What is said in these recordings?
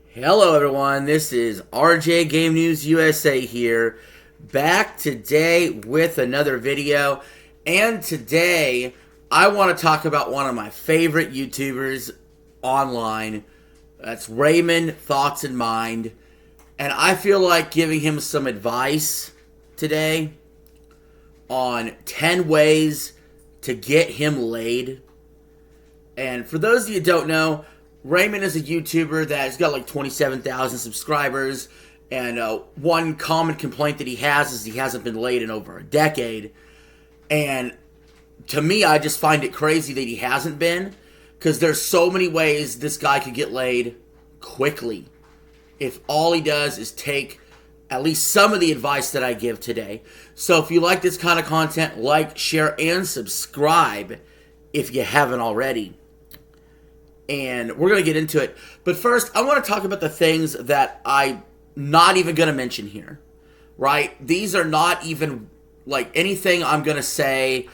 Hello everyone, this is RJ Game News USA here, back today with another video, and today I want to talk about one of my favorite YouTubers online. That's Raymond, Thoughts in Mind, and I feel like giving him some advice today on 10 ways to get him laid. And for those of you who don't know, Raymond is a YouTuber that's got like 27,000 subscribers, and one common complaint that he has is he hasn't been laid in over a decade. And to me, I just find it crazy that he hasn't been, because there's so many ways this guy could get laid quickly if all he does is take at least some of the advice that I give today. So if you like this kind of content, like, share, and subscribe if you haven't already. And we're going to get into it. But first, I want to talk about the things that I'm not even going to mention here, right? These are not even, like, anything I'm going to say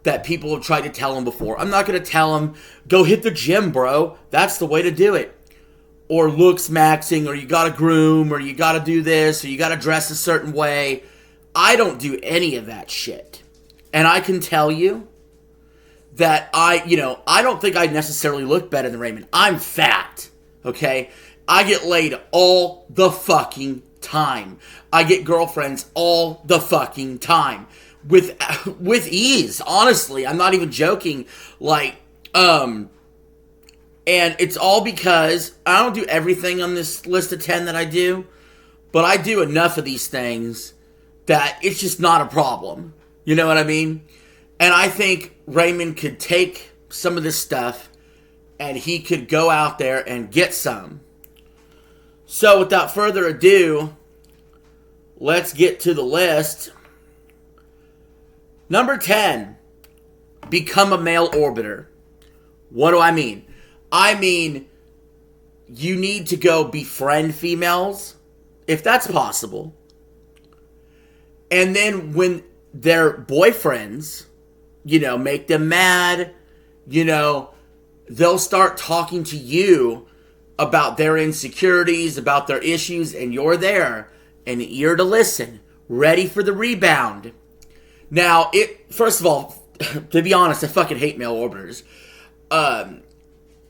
that people have tried to tell him before. I'm not going to tell him, go hit the gym, bro. That's the way to do it. Or looks maxing, or you got to groom, or you got to do this, or you got to dress a certain way. I don't do any of that shit. And I can tell you that I don't think I necessarily look better than Raymond. I'm fat, okay? I get laid all the fucking time. I get girlfriends all the fucking time. With ease, honestly. I'm not even joking. And it's all because I don't do everything on this list of 10 that I do, but I do enough of these things that it's just not a problem. You know what I mean? And I think Raymond could take some of this stuff and he could go out there and get some. So without further ado, let's get to the list. Number 10, become a male orbiter. What do I mean? I mean, you need to go befriend females, if that's possible. And then when their boyfriends, make them mad, they'll start talking to you about their insecurities, about their issues, and you're there, an ear to listen, ready for the rebound. Now, first of all, to be honest, I fucking hate male orbiters.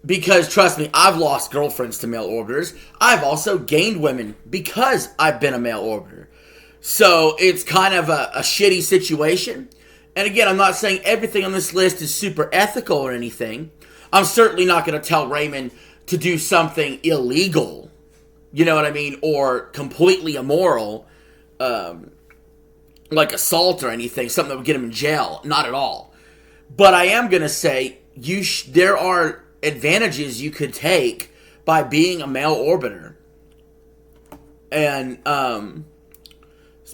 Because, trust me, I've lost girlfriends to male orbiters. I've also gained women because I've been a male orbiter. So, it's kind of a shitty situation. And again, I'm not saying everything on this list is super ethical or anything. I'm certainly not going to tell Raymond to do something illegal, you know what I mean, or completely immoral, like assault or anything, something that would get him in jail. Not at all. But I am going to say there are advantages you could take by being a male orbiter. And,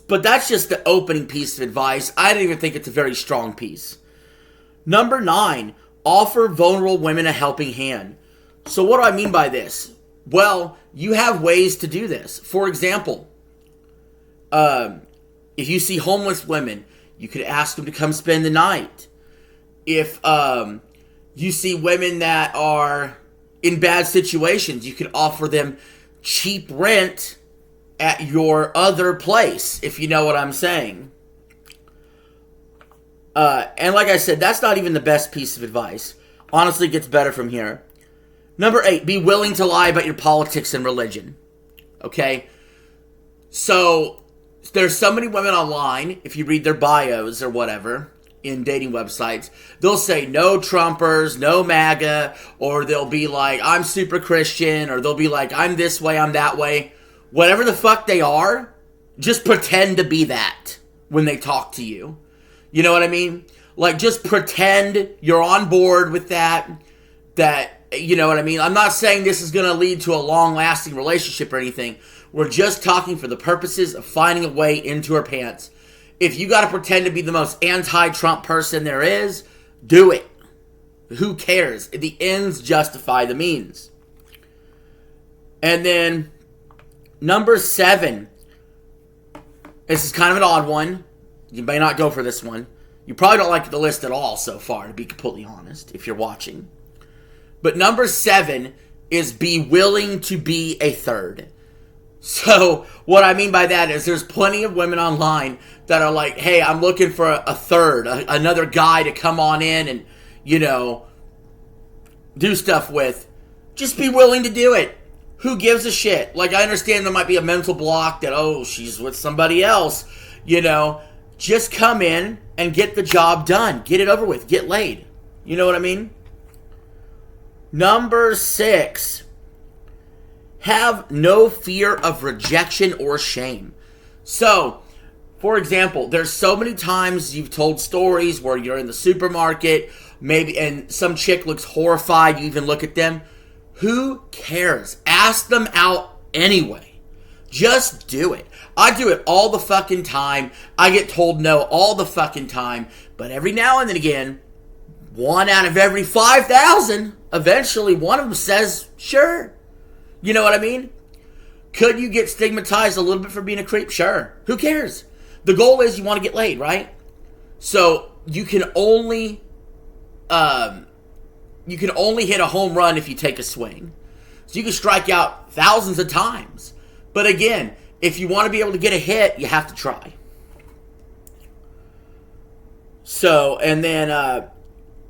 but that's just the opening piece of advice. I don't even think it's a very strong piece. Number 9, offer vulnerable women a helping hand. So what do I mean by this? Well, you have ways to do this. For example, if you see homeless women, you could ask them to come spend the night. If you see women that are in bad situations, you could offer them cheap rent at your other place, if you know what I'm saying. And like I said, that's not even the best piece of advice. Honestly, it gets better from here. Number 8, be willing to lie about your politics and religion. Okay? So, there's so many women online, if you read their bios or whatever, in dating websites, they'll say no Trumpers, no MAGA, or they'll be like, I'm super Christian, or they'll be like, I'm this way, I'm that way. Whatever the fuck they are, just pretend to be that when they talk to you. You know what I mean? Like, just pretend you're on board with that, you know what I mean? I'm not saying this is going to lead to a long-lasting relationship or anything. We're just talking for the purposes of finding a way into her pants. If you got to pretend to be the most anti-Trump person there is, do it. Who cares? The ends justify the means. And then number 7. This is kind of an odd one. You may not go for this one. You probably don't like the list at all so far, to be completely honest, if you're watching. But number 7 is be willing to be a third. So what I mean by that is there's plenty of women online that are like, hey, I'm looking for a third, another guy to come on in and, do stuff with. Just be willing to do it. Who gives a shit? Like, I understand there might be a mental block that, oh, she's with somebody else. Just come in and get the job done. Get it over with. Get laid. You know what I mean? Number 6. Have no fear of rejection or shame. So, for example, there's so many times you've told stories where you're in the supermarket, maybe, and some chick looks horrified. You even look at them. Who cares? Ask them out anyway. Just do it. I do it all the fucking time. I get told no all the fucking time. But every now and then again, 1 out of every 5,000, eventually one of them says, sure. You know what I mean? Could you get stigmatized a little bit for being a creep? Sure. Who cares? The goal is you want to get laid, right? So you can only hit a home run if you take a swing. So you can strike out thousands of times. But again, if you want to be able to get a hit, you have to try. So, and then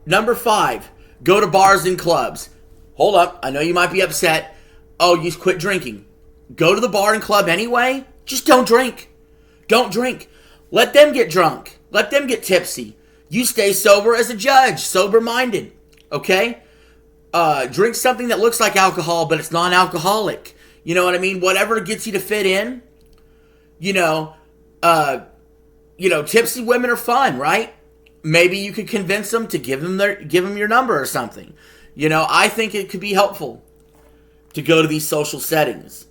number 5, go to bars and clubs. Hold up, I know you might be upset. Oh, you quit drinking. Go to the bar and club anyway. Just don't drink. Don't drink. Let them get drunk. Let them get tipsy. You stay sober as a judge, sober-minded. Okay? Drink something that looks like alcohol, but it's non-alcoholic. You know what I mean? Whatever gets you to fit in. Tipsy women are fun, right? Maybe you could convince them to give them your number or something. I think it could be helpful to go to these social settings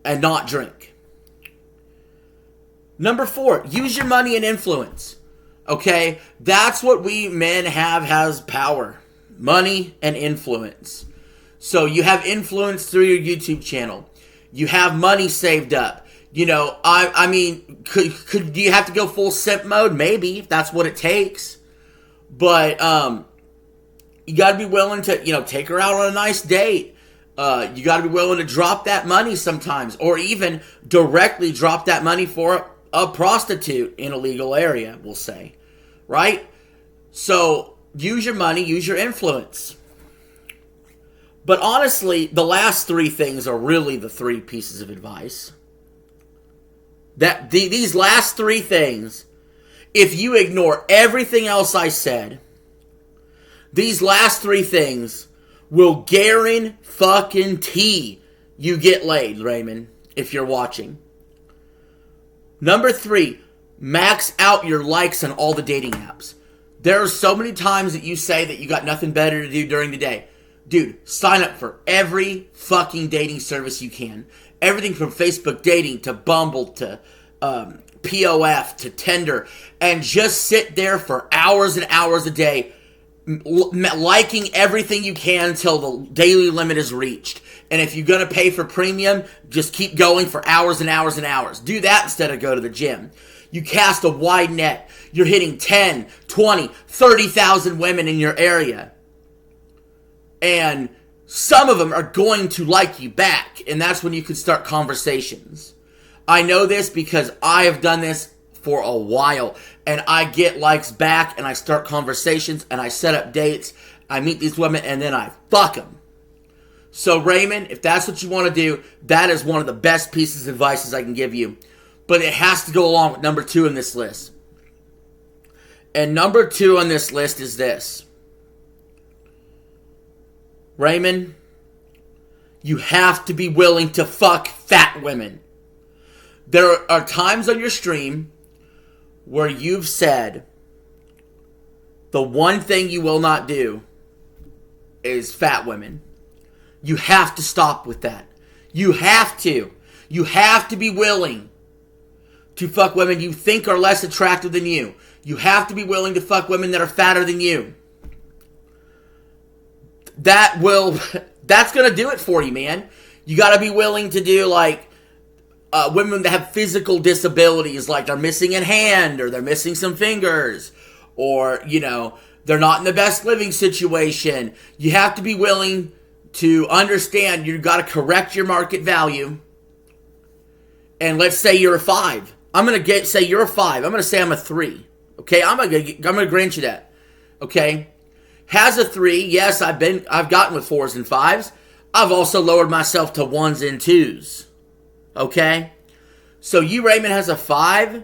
and not drink. Number 4, use your money and influence. Okay? That's what we men has power. Money and influence. So you have influence through your YouTube channel. You have money saved up. I mean, could you have to go full simp mode? Maybe, if that's what it takes. But you got to be willing to, take her out on a nice date. You got to be willing to drop that money sometimes, or even directly drop that money for a prostitute in a legal area, we'll say. Right? So, use your money, use your influence. But honestly, the last 3 things are really the 3 pieces of advice. These last 3 things, if you ignore everything else I said, these last 3 things will guarantee you get laid, Raymond, if you're watching. Number 3, max out your likes on all the dating apps. There are so many times that you say that you got nothing better to do during the day. Dude, sign up for every fucking dating service you can. Everything from Facebook dating to Bumble to POF to Tinder. And just sit there for hours and hours a day liking everything you can until the daily limit is reached. And if you're going to pay for premium, just keep going for hours and hours and hours. Do that instead of go to the gym. You cast a wide net. You're hitting 10, 20, 30,000 women in your area. And some of them are going to like you back. And that's when you can start conversations. I know this because I have done this for a while. And I get likes back and I start conversations and I set up dates. I meet these women and then I fuck them. So Raymond, if that's what you want to do, that is one of the best pieces of advice I can give you. But it has to go along with number 2 in this list. And number 2 on this list is this. Raymond, you have to be willing to fuck fat women. There are times on your stream where you've said the one thing you will not do is fat women. You have to stop with that. You have to. You have to be willing to fuck women you think are less attractive than you. You have to be willing to fuck women that are fatter than you. That's going to do it for you, man. You got to be willing to do like women that have physical disabilities, like they're missing a hand or they're missing some fingers or, they're not in the best living situation. You have to be willing to understand you got to correct your market value. And let's say you're a 5. I'm going to say you're a 5. I'm going to say I'm a 3. Okay, I'm going to grant you that. Okay, has a 3. Yes, I've gotten with 4s and 5s. I've also lowered myself to 1s and 2s. Okay, so you, Raymond, has a 5.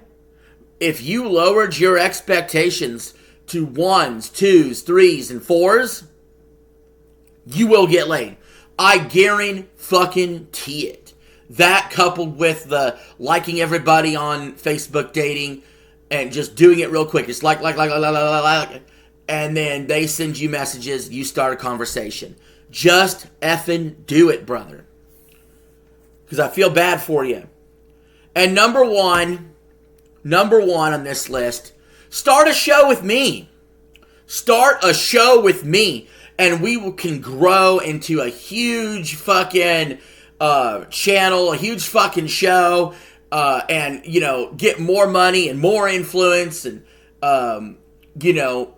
If you lowered your expectations to 1s, 2s, 3s, and 4s, you will get laid. I guarantee it. That coupled with the liking everybody on Facebook dating and just doing it real quick. It's like, and then they send you messages, you start a conversation. Just effing do it, brother. Because I feel bad for you. And number one on this list, start a show with me. Start a show with me. And we can grow into a huge fucking channel, a huge fucking show, and, you know, get more money and more influence and, you know,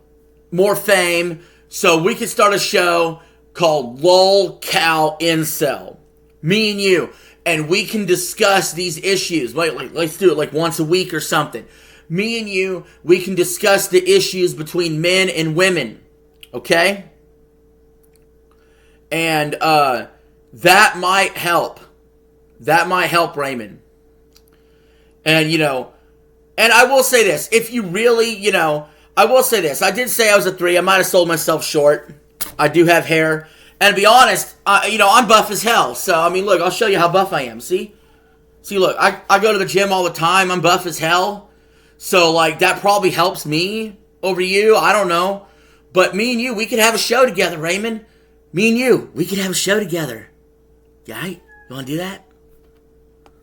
more fame. So we can start a show called Lol Cow Incel. Me and you. And we can discuss these issues. Let's do it like once a week or something. Me and you, we can discuss the issues between men and women. Okay? And that might help. That might help, Raymond. And, you know, and I will say this. If you really, you know, I will say this. I did say I was a 3. I might have sold myself short. I do have hair. And to be honest, you know, I'm buff as hell. So, I mean, look, I'll show you how buff I am. See, look, I go to the gym all the time. I'm buff as hell. So, like, that probably helps me over you. I don't know. But me and you, we could have a show together, Raymond. Me and you, we could have a show together. Yeah, you want to do that?